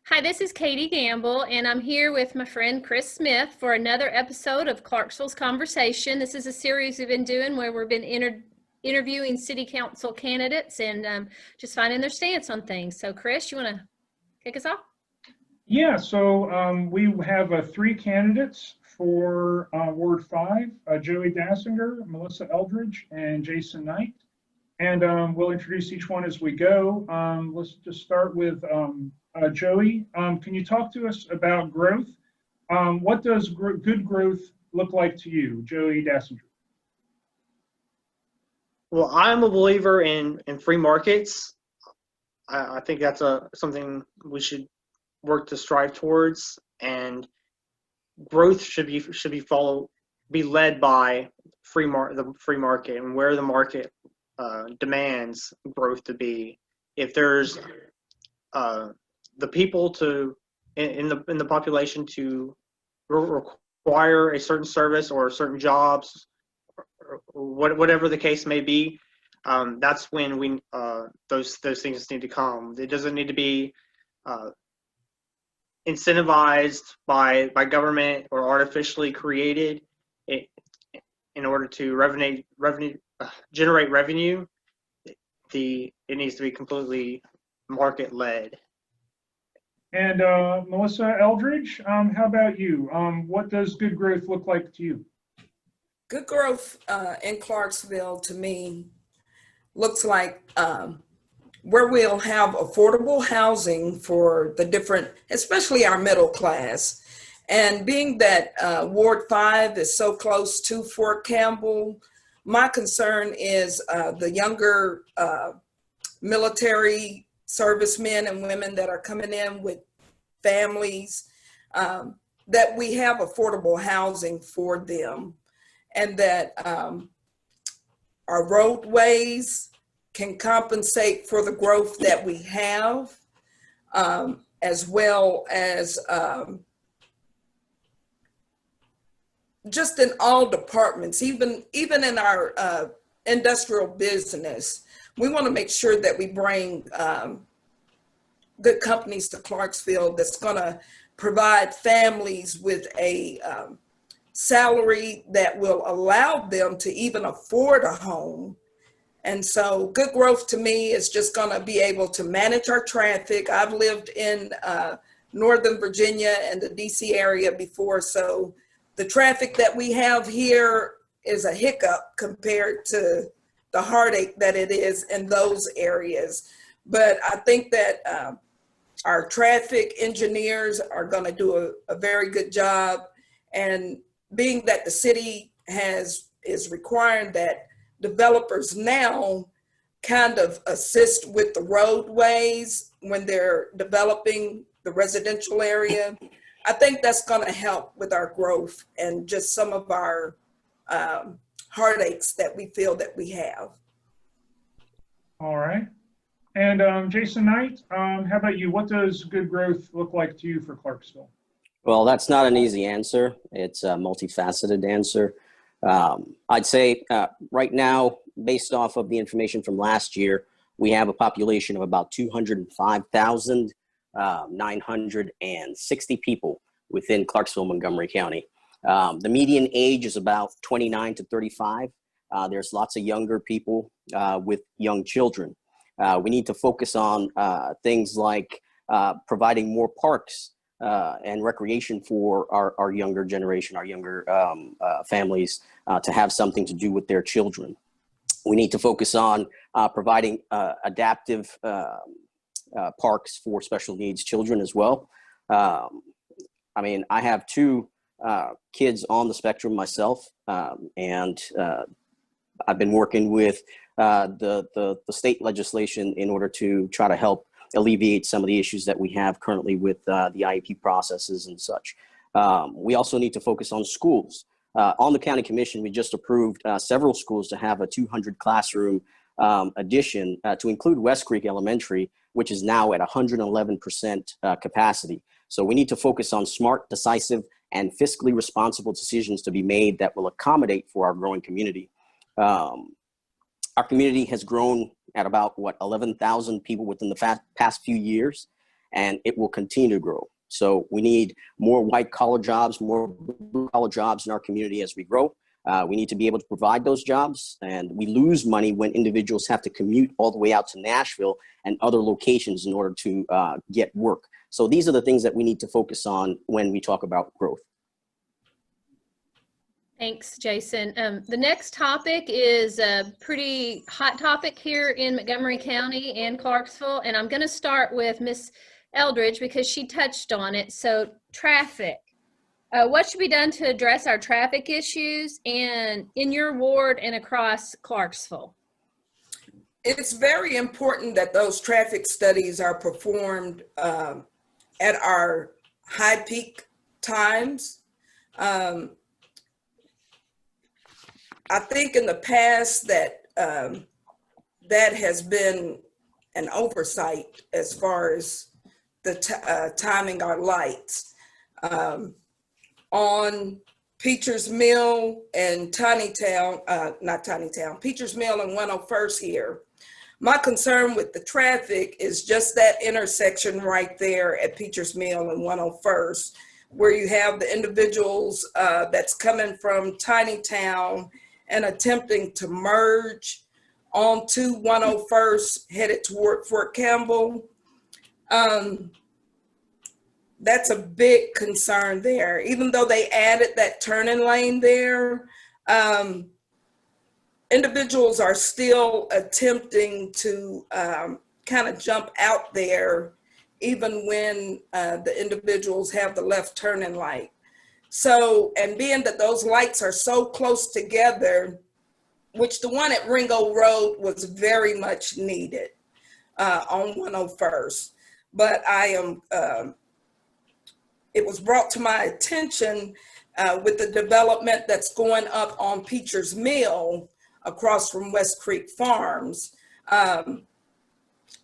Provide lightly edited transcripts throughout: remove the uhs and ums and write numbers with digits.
Hi, this is Katie Gamble, and I'm here with my friend Chris Smith for another episode of Clarksville's Conversation. This is a series we've been doing where we've been interviewing city council candidates and just finding their stance on things. So, Chris, you want to kick us off? Yeah, so we have three candidates for Ward 5, Joey Dassinger, Melissa Eldridge, and Jason Knight. And we'll introduce each one as we go. Let's just start with Joey. Can you talk to us about growth? What does good growth look like to you, Joey Dassinger? Well, I'm a believer in free markets. I think that's something we should work to strive towards, and growth should be led by the free market and where the market demands growth to be. If there's the people in the population to require a certain service or certain jobs, or whatever the case may be, that's when those things need to come. It doesn't need to be incentivized by government or artificially created in order to generate revenue. It needs to be completely market led. And Melissa Eldridge, how about you? What does good growth look like to you? Good growth in Clarksville to me looks like where we'll have affordable housing for the different, especially our middle class. And being that Ward 5 is so close to Fort Campbell, my concern is the younger military servicemen and women that are coming in with families, that we have affordable housing for them, and that our roadways can compensate for the growth that we have, as well as just in all departments, even in our industrial business. We want to make sure that we bring good companies to Clarksville that's going to provide families with a salary that will allow them to even afford a home. And so good growth to me is just going to be able to manage our traffic. I've lived in Northern Virginia and the DC area before, so the traffic that we have here is a hiccup compared to the heartache that it is in those areas. But I think that our traffic engineers are going to do a very good job. And being that the city is requiring that developers now kind of assist with the roadways when they're developing the residential area, I think that's going to help with our growth and just some of our heartaches that we feel that we have. All right. And Jason Knight, how about you? What does good growth look like to you for Clarksville? Well, that's not an easy answer. It's a multifaceted answer. I'd say right now, based off of the information from last year, we have a population of about 205,960 people within Clarksville, Montgomery County. The median age is about 29 to 35. There's lots of younger people with young children. We need to focus on things like providing more parks and recreation for our younger generation, our younger families to have something to do with their children. We need to focus on providing adaptive parks for special needs children as well. I mean, I have two kids on the spectrum myself, and I've been working with the state legislation in order to try to help alleviate some of the issues that we have currently with the IEP processes and such. We also need to focus on schools. On the county commission, we just approved several schools to have a 200 classroom addition to include West Creek Elementary, which is now at 111% capacity. So we need to focus on smart, decisive, and fiscally responsible decisions to be made that will accommodate for our growing community. Our community has grown at about, 11,000 people within the past few years. and it will continue to grow. So we need more white collar jobs, more blue collar jobs in our community as we grow. We need to be able to provide those jobs, and we lose money when individuals have to commute all the way out to Nashville and other locations in order to get work. So these are the things that we need to focus on when we talk about growth. Thanks, Jason. The next topic is a pretty hot topic here in Montgomery County and Clarksville, and I'm going to start with Miss Eldridge because she touched on it. So traffic. What should be done to address our traffic issues and in your ward and across Clarksville? It's very important that those traffic studies are performed at our high peak times. I think in the past that that has been an oversight as far as the timing our lights. On Peachers Mill and Peachers Mill and 101st here. My concern with the traffic is just that intersection right there at Peachers Mill and 101st, where you have the individuals that's coming from Tiny Town and attempting to merge onto 101st headed toward Fort Campbell. That's a big concern there. Even though they added that turning lane there, individuals are still attempting to kind of jump out there, even when the individuals have the left turning light. So, and being that those lights are so close together, which the one at Ringo Road was very much needed on 101st, but I am, it was brought to my attention with the development that's going up on Peachers Mill across from West Creek Farms.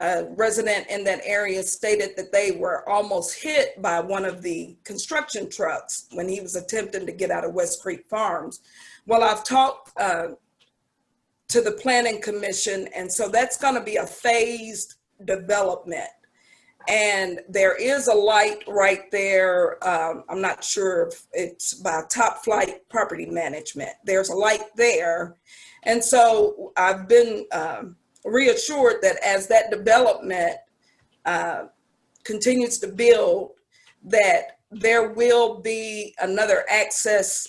A resident in that area stated that they were almost hit by one of the construction trucks when he was attempting to get out of West Creek Farms. Well, I've talked to the Planning Commission, and so that's going to be a phased development. And there is a light right there. I'm not sure if it's by Top Flight Property Management. There's a light there. And so I've been reassured that as that development continues to build, that there will be another access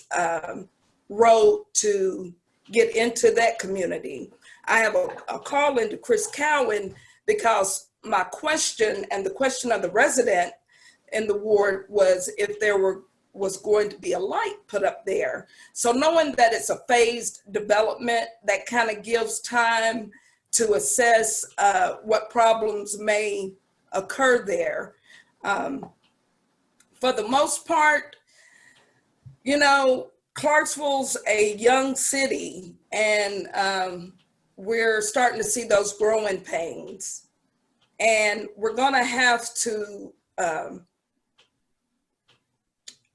road to get into that community. I have a call into Chris Cowan because my question and the question of the resident in the ward was if there was going to be a light put up there. So knowing that it's a phased development, that kind of gives time to assess what problems may occur there. For the most part, you know, Clarksville's a young city, and we're starting to see those growing pains. And we're gonna have to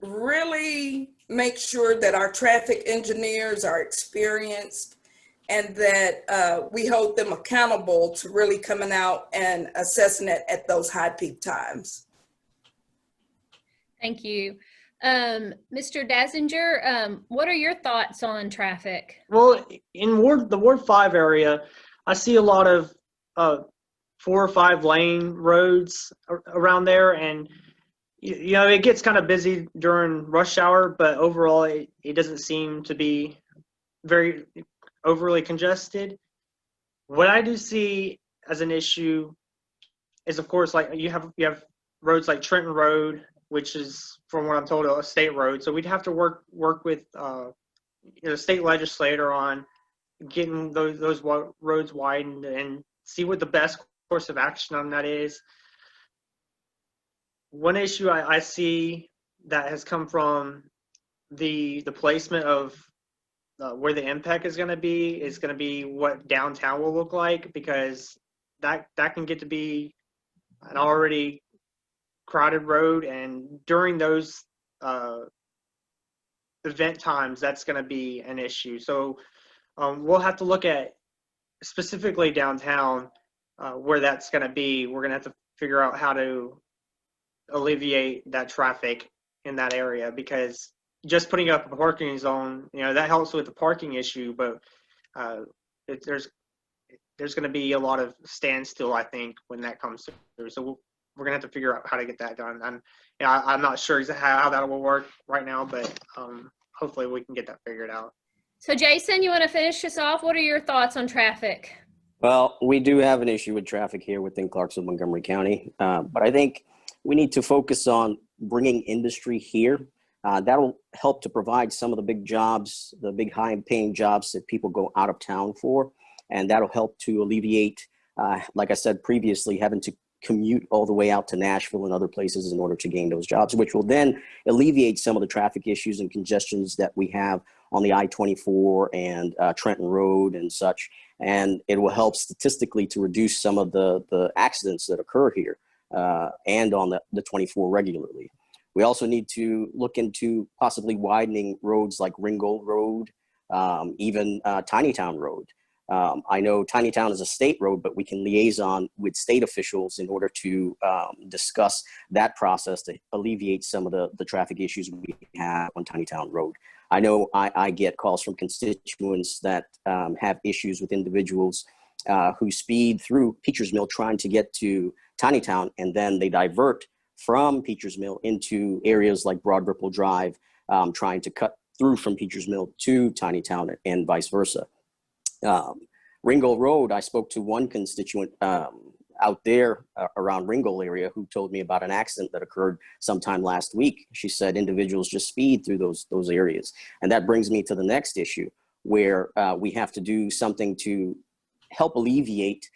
really make sure that our traffic engineers are experienced and that we hold them accountable to really coming out and assessing it at those high peak times. Thank you. Mr. Dazinger, what are your thoughts on traffic? Well, in the Ward 5 area, I see a lot of 4 or 5 lane roads around there, and you know, it gets kind of busy during rush hour, but overall it doesn't seem to be very overly congested. What I do see as an issue is, of course, like you have roads like Trenton Road, which is, from what I'm told, a state road. So we'd have to work with state legislator on getting those roads widened and see what the best course of action on that is. One issue I see that has come from the placement of where the impact is going to be what downtown will look like, because that can get to be an already crowded road, and during those event times, that's going to be an issue. So we'll have to look at specifically downtown where that's going to be. We're going to have to figure out how to alleviate that traffic in that area, because just putting up a parking zone, that helps with the parking issue, but there's going to be a lot of standstill, I think, when that comes through. So we're going to have to figure out how to get that done. And I'm not sure exactly how that will work right now, but hopefully we can get that figured out. So Jason, you want to finish us off? What are your thoughts on traffic? Well, we do have an issue with traffic here within Clarksville, Montgomery County, but I think we need to focus on bringing industry here. That'll help to provide some of the big jobs, the big high-paying jobs that people go out of town for, and that'll help to alleviate, like I said previously, having to commute all the way out to Nashville and other places in order to gain those jobs, which will then alleviate some of the traffic issues and congestions that we have on the I-24 and Trenton Road and such. And it will help statistically to reduce some of the accidents that occur here and on the 24 regularly. We also need to look into possibly widening roads like Ringgold Road, even Tinytown Road. I know Tinytown is a state road, but we can liaison with state officials in order to discuss that process to alleviate some of the traffic issues we have on Tinytown Road. I know I get calls from constituents that have issues with individuals who speed through Peachers Mill trying to get to Tinytown, and then they divert from Peachers Mill into areas like Broad Ripple Drive, trying to cut through from Peachers Mill to Tinytown and vice versa. Ringgold Road, I spoke to one constituent out there around Ringgold area who told me about an accident that occurred sometime last week. She said individuals just speed through those areas. And that brings me to the next issue, where we have to do something to help alleviate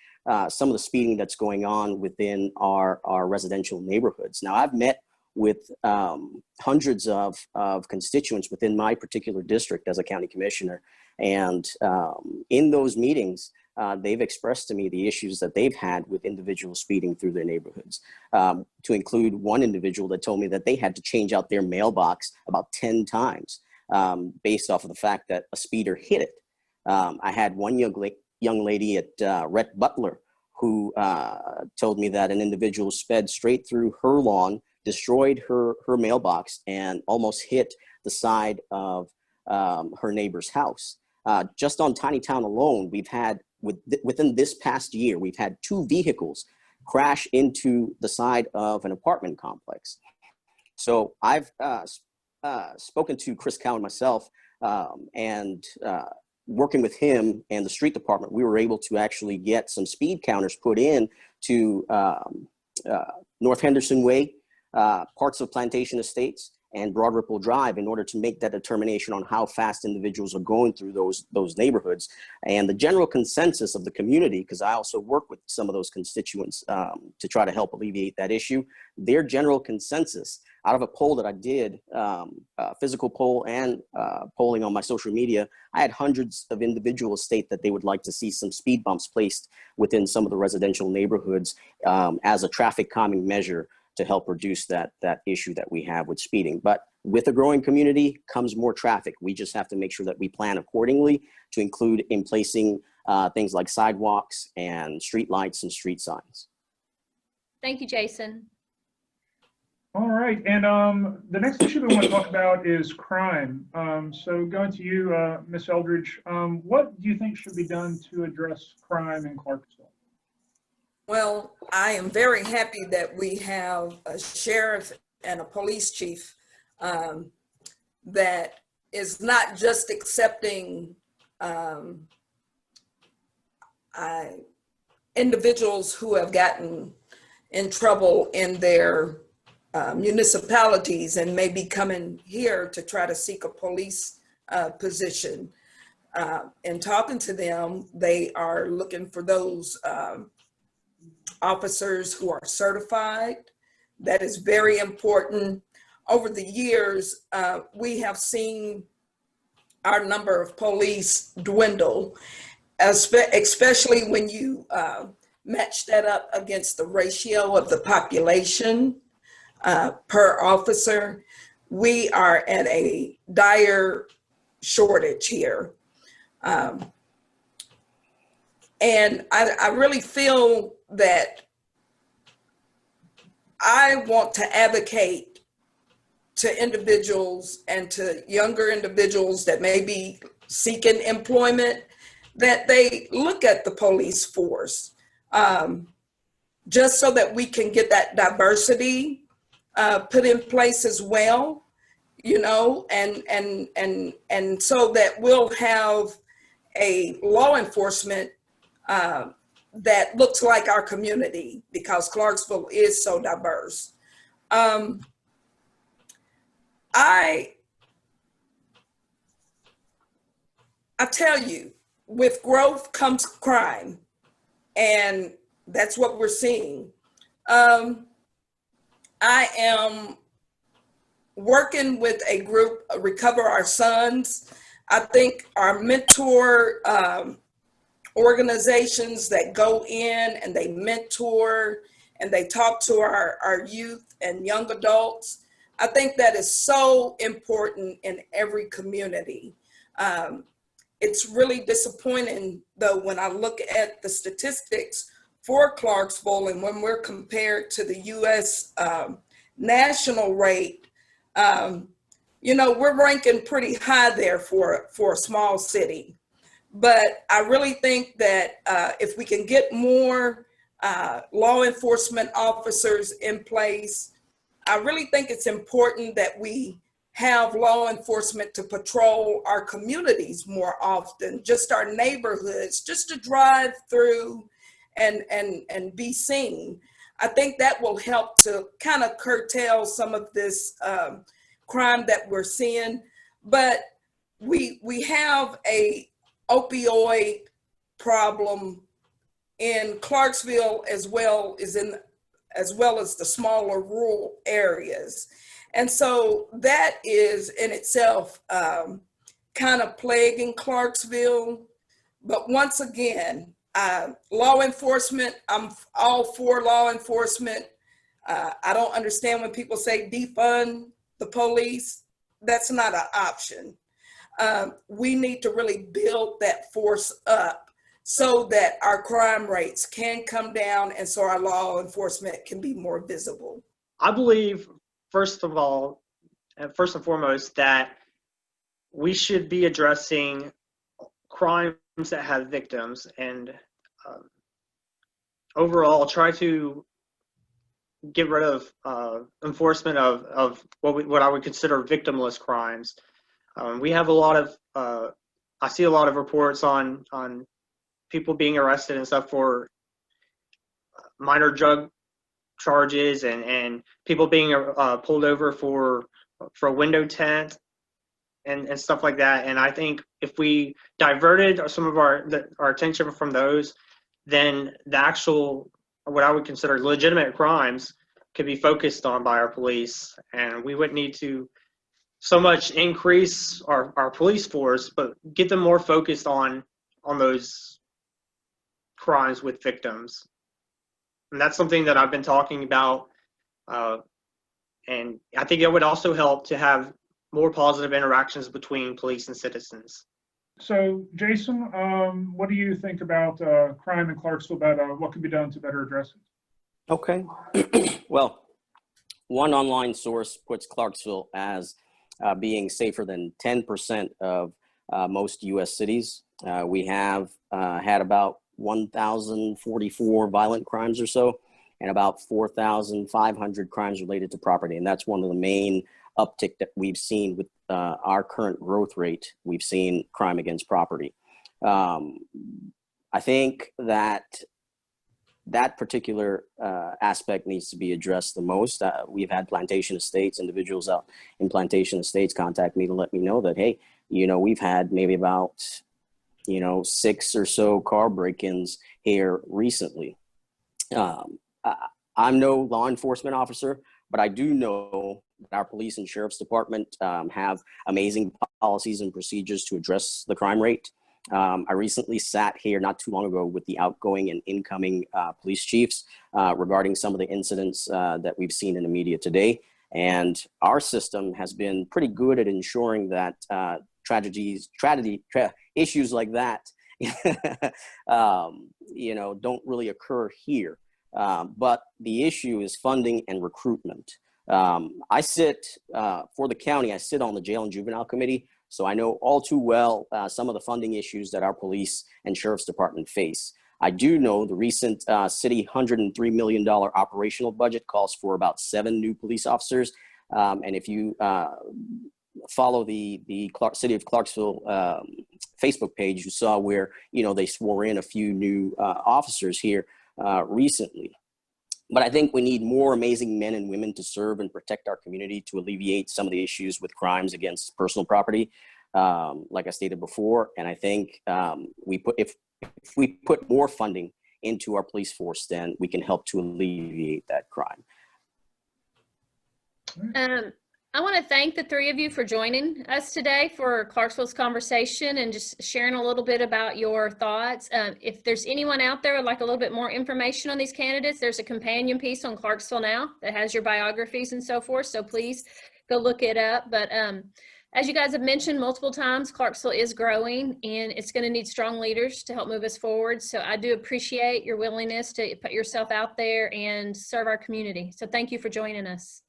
some of the speeding that's going on within our residential neighborhoods. Now, I've met with hundreds of constituents within my particular district as a county commissioner. And in those meetings, they've expressed to me the issues that they've had with individuals speeding through their neighborhoods, to include one individual that told me that they had to change out their mailbox about 10 times based off of the fact that a speeder hit it. I had one young lady at Rhett Butler who told me that an individual sped straight through her lawn, destroyed her mailbox, and almost hit the side of her neighbor's house. Just on Tinytown alone, we've had, within this past year, we've had 2 vehicles crash into the side of an apartment complex. So I've spoken to Chris Cowan myself, and working with him and the street department, we were able to actually get some speed counters put in to North Henderson Way, parts of Plantation Estates, and Broad Ripple Drive in order to make that determination on how fast individuals are going through those neighborhoods. And the general consensus of the community, because I also work with some of those constituents to try to help alleviate that issue, their general consensus out of a poll that I did, physical poll and polling on my social media, I had hundreds of individuals state that they would like to see some speed bumps placed within some of the residential neighborhoods as a traffic calming measure to help reduce that issue that we have with speeding. But with a growing community comes more traffic. We just have to make sure that we plan accordingly to include in placing things like sidewalks and street lights and street signs. Thank you, Jason. All right, and the next issue we want to talk about is crime. So going to you, Ms. Eldridge, what do you think should be done to address crime in Clarksville? Well, I am very happy that we have a sheriff and a police chief that is not just accepting individuals who have gotten in trouble in their municipalities and may be coming here to try to seek a police position. In talking to them, they are looking for those officers who are certified. That is very important. Over the years, we have seen our number of police dwindle, especially when you match that up against the ratio of the population per officer. We are at a dire shortage here. And I really feel that I want to advocate to individuals and to younger individuals that may be seeking employment that they look at the police force, just so that we can get that diversity put in place as well, you know, and so that we'll have a law enforcement that looks like our community, because Clarksville is so diverse. I tell you, with growth comes crime, and that's what we're seeing. I am working with a group, Recover Our Sons. I think our mentor organizations that go in and they mentor and they talk to our youth and young adults, I think that is so important in every community. It's really disappointing, though, when I look at the statistics for Clarksville and when we're compared to the U.S. National rate, you know, we're ranking pretty high there for a small city. But I really think that if we can get more law enforcement officers in place, I really think it's important that we have law enforcement to patrol our communities more often, just our neighborhoods, just to drive through and be seen. I think that will help to kind of curtail some of this crime that we're seeing. But we have a opioid problem in Clarksville as well as the smaller rural areas. And so that is in itself kind of plaguing Clarksville. But once again, law enforcement, I'm all for law enforcement. I don't understand when people say defund the police. That's not an option. We need to really build that force up so that our crime rates can come down and so our law enforcement can be more visible. I believe, first of all, and first and foremost, that we should be addressing crimes that have victims and overall try to get rid of enforcement of what I would consider victimless crimes. We have a lot of, I see a lot of reports on people being arrested and stuff for minor drug charges and people being pulled over for a window tint and stuff like that. And I think if we diverted some of our attention from those, then the actual, what I would consider legitimate crimes could be focused on by our police, and we wouldn't need to so much increase our police force, but get them more focused on those crimes with victims. And that's something that I've been talking about. And I think it would also help to have more positive interactions between police and citizens. So, Jason, what do you think about crime in Clarksville, about what can be done to better address it? Okay. Well, one online source puts Clarksville as being safer than 10% of most U.S. cities. We have had about 1,044 violent crimes or so, and about 4,500 crimes related to property. And that's one of the main uptick that we've seen with our current growth rate. We've seen crime against property. I think that particular aspect needs to be addressed the most. We've had plantation estates, individuals out in plantation estates contact me to let me know that, hey, you know, we've had maybe about, 6 or so car break-ins here recently. I'm no law enforcement officer, but I do know that our police and sheriff's department have amazing policies and procedures to address the crime rate. I recently sat here not too long ago with the outgoing and incoming police chiefs regarding some of the incidents that we've seen in the media today. And our system has been pretty good at ensuring that issues like that, don't really occur here. But the issue is funding and recruitment. I sit for the county, I sit on the Jail and Juvenile Committee, so I know all too well some of the funding issues that our police and sheriff's department face. I do know the recent city $103 million operational budget calls for about 7 new police officers. And if you follow the City of Clarksville Facebook page, you saw where, you know, they swore in a few new officers here recently. But I think we need more amazing men and women to serve and protect our community to alleviate some of the issues with crimes against personal property, like I stated before. And I think if we put more funding into our police force, then we can help to alleviate that crime. I want to thank the 3 of you for joining us today for Clarksville's conversation and just sharing a little bit about your thoughts. If there's anyone out there who would like a little bit more information on these candidates, there's a companion piece on Clarksville Now that has your biographies and so forth. So please go look it up. But as you guys have mentioned multiple times, Clarksville is growing and it's going to need strong leaders to help move us forward. So I do appreciate your willingness to put yourself out there and serve our community. So thank you for joining us.